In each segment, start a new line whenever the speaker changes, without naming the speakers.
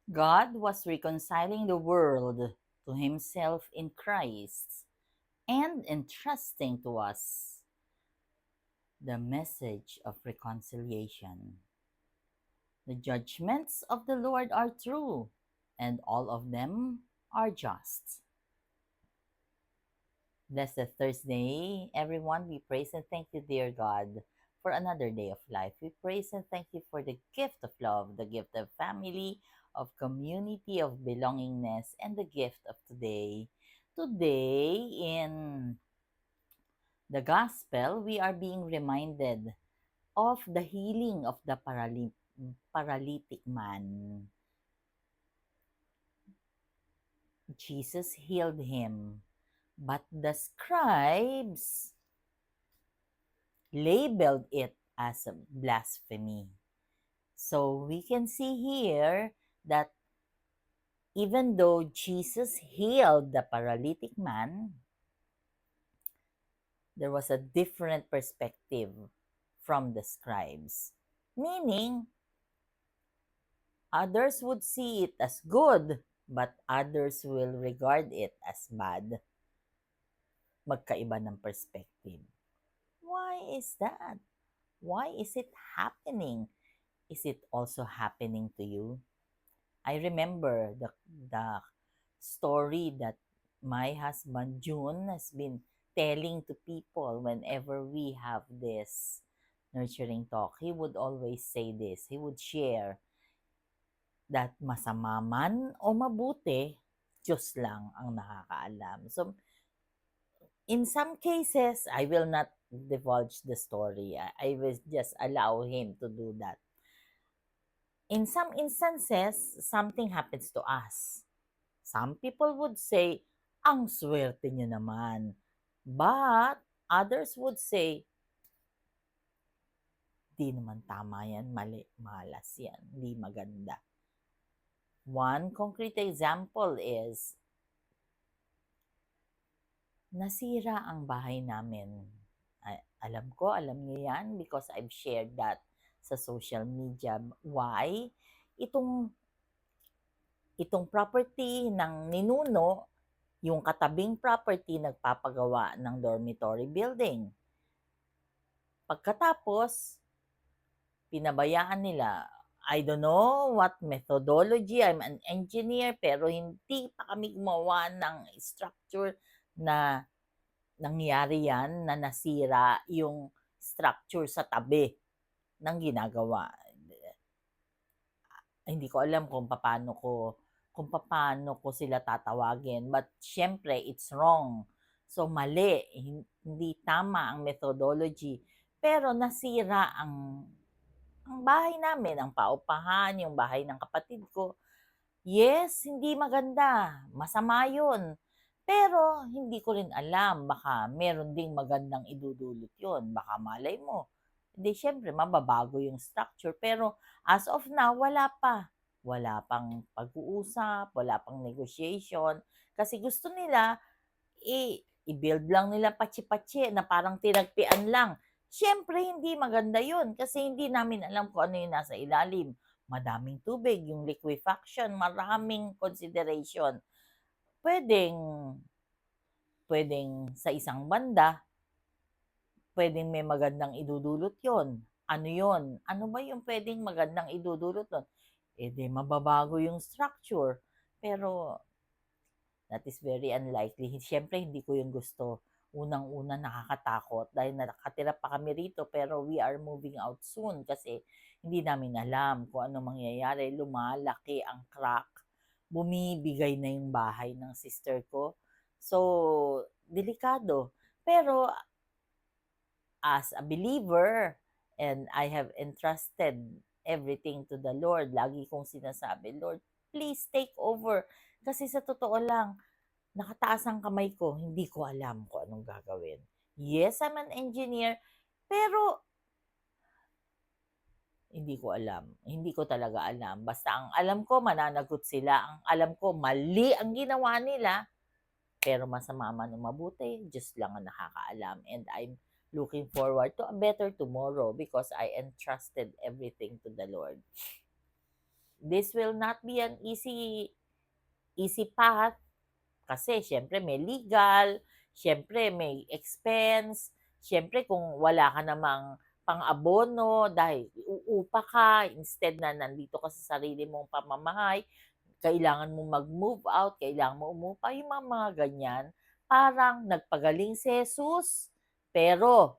God was reconciling the world to himself in Christ and entrusting to us the message of reconciliation. The judgments of the Lord are true, and all of them are just. Blessed Thursday, everyone. We praise and thank you, dear God, for another day of life. We praise and thank you for the gift of love, the gift of family, of community, of belongingness, and the gift of today. Today, in the Gospel, we are being reminded of the healing of the paralytic man. Jesus healed him, but the scribes labeled it as a blasphemy. So we can see here that even though Jesus healed the paralytic man, there was a different perspective from the scribes. Meaning, others would see it as good, but others will regard it as bad. Magkaiba ng perspective. Why is that? Why is it happening? Is it also happening to you? I remember the story that my husband June has been telling to people whenever we have this nurturing talk. He would always say this. He would share that masama man o mabuti, Diyos lang ang nakakaalam. So, in some cases, I will not divulge the story. I will just allow him to do that. In some instances, something happens to us. Some people would say, ang swerte nyo naman. But others would say, di naman tama yan, mali, malas yan, di maganda. One concrete example is, nasira ang bahay namin. Alam ko, alam niyo yan because I've shared that sa social media. Why? Itong property ng ninuno, yung katabing property nagpapagawa ng dormitory building. Pagkatapos, pinabayaan nila. I don't know what methodology, I'm an engineer, pero hindi pa kami gumawa ng structure na nangyari yan, na nasira yung structure sa tabi ng ginagawa. Hindi ko alam kung paano ko sila tatawagin, but syempre it's wrong. So mali, hindi tama ang methodology. Pero nasira ang bahay namin, ang paupahan, yung bahay ng kapatid ko. Yes, hindi maganda. Masama yun. Pero hindi ko rin alam, baka meron ding magandang idudulot yun. Baka malay mo. Hindi, syempre, mababago yung structure. Pero as of now, wala pa. Wala pang pag-uusap, wala pang negotiation. Kasi gusto nila, i-build lang nila patsi-patsi na parang tinagpian lang. Siyempre, hindi maganda yun kasi hindi namin alam kung ano yung nasa ilalim. Madaming tubig, yung liquefaction, maraming consideration. Pwedeng, pwedeng sa isang banda, pwedeng may magandang idudulot yon. Ano yon? Ano ba yung pwedeng magandang idudulot nun? Di mababago yung structure. Pero that is very unlikely. Siyempre, hindi ko yung gusto. Unang-una, nakakatakot dahil nakatira pa kami rito pero we are moving out soon kasi hindi namin alam kung ano mangyayari. Lumalaki ang crack. Bumibigay na yung bahay ng sister ko. So, delikado. Pero as a believer, and I have entrusted everything to the Lord, lagi kong sinasabi, Lord, please take over. Kasi sa totoo lang, nakataas ang kamay ko, hindi ko alam kung anong gagawin. Yes, I'm an engineer, pero hindi ko alam. Hindi ko talaga alam. Basta ang alam ko, mananagot sila. Ang alam ko, mali ang ginawa nila. Pero masama man o mabuti, Diyos lang ang nakakaalam. And I'm looking forward to a better tomorrow because I entrusted everything to the Lord. this will not be an easy path kasi syempre may legal, syempre may expense, syempre kung wala ka namang pang-abono dahil uupa ka instead na nandito ka sa sarili mong pamamahay, kailangan mo mag-move out, kailangan mo umupa, yung mga ganyan. Parang nagpagaling si Jesus, pero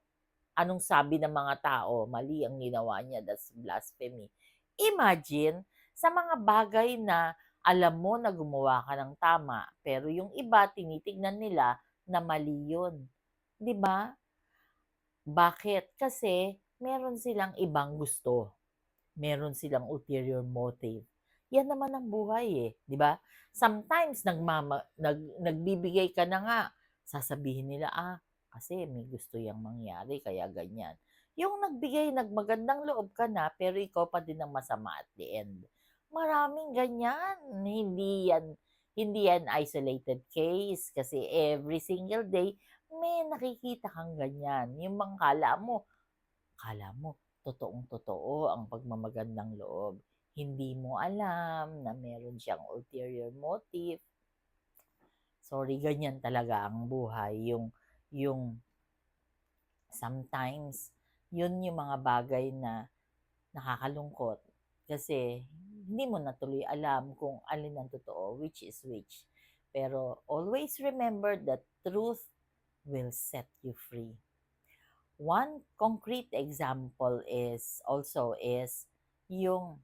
anong sabi ng mga tao? Mali ang ginawa niya, that's blasphemy. Imagine, sa mga bagay na alam mo na gumawa ka ng tama, pero yung iba tinitignan nila na mali yun. 'Di ba? Bakit? Kasi meron silang ibang gusto. Meron silang ulterior motive. Yan naman ang buhay eh, 'di ba? Sometimes nagbibigay ka na nga, sasabihin nila, kasi may gusto yang mangyari kaya ganyan. Yung nagbigay, nagmagandang loob ka na, pero ikaw pa din ang masama at the end. Maraming ganyan. Hindi yan isolated case kasi every single day may nakikita kang ganyan. Yung bang kala mo, totoong-totoo ang pagmamagandang loob. Hindi mo alam na meron siyang ulterior motive. Sorry, ganyan talaga ang buhay. Yung sometimes, yun yung mga bagay na nakakalungkot. Kasi, hindi mo na tuloy alam kung alin ang totoo, which is which. Pero, always remember that truth will set you free. One concrete example is yung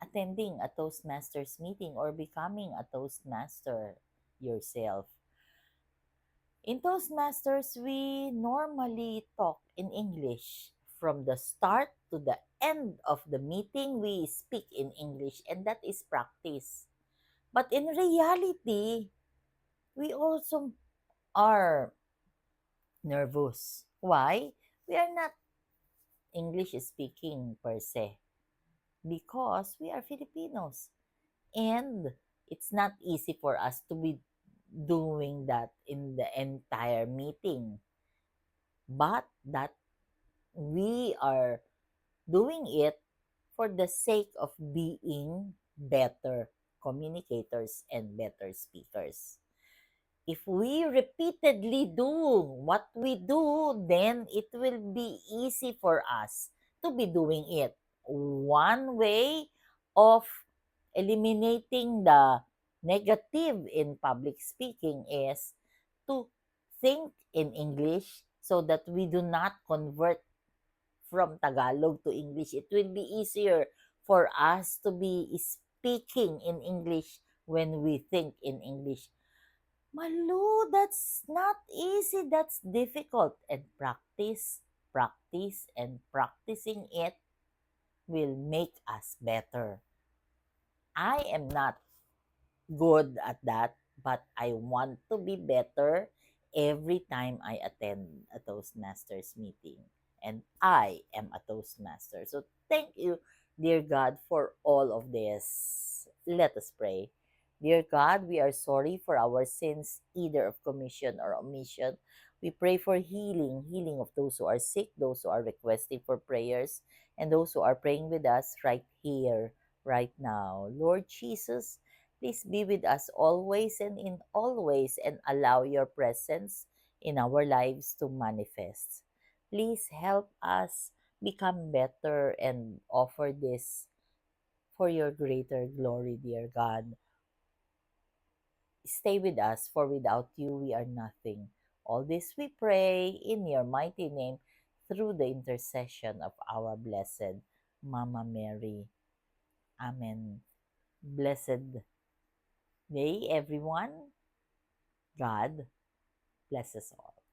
attending a Toastmasters meeting or becoming a Toastmaster yourself. In Toastmasters, we normally talk in English. From the start to the end of the meeting, we speak in English, and that is practice. But in reality, we also are nervous. Why? We are not English speaking per se because we are Filipinos. And it's not easy for us to be doing that in the entire meeting. But that we are doing it for the sake of being better communicators and better speakers. If we repeatedly do what we do, then it will be easy for us to be doing it. One way of eliminating the negative in public speaking is to think in English so that we do not convert from Tagalog to English. It will be easier for us to be speaking in English when we think in English. Malu, that's not easy. That's difficult. And practice, and practicing it will make us better. I am not good at that, but I want to be better every time I attend a Toastmasters meeting. And I am a Toastmaster. So thank you, dear God, for all of this. Let us pray. Dear God, we are sorry for our sins, either of commission or omission. We pray for healing of those who are sick, those who are requesting for prayers, and those who are praying with us right here, right now. Lord Jesus, please be with us always and in all ways and allow your presence in our lives to manifest. Please help us become better and offer this for your greater glory, dear God. Stay with us, for without you we are nothing. All this we pray in your mighty name through the intercession of our blessed Mama Mary. Amen. Blessed day, everyone. God bless us all.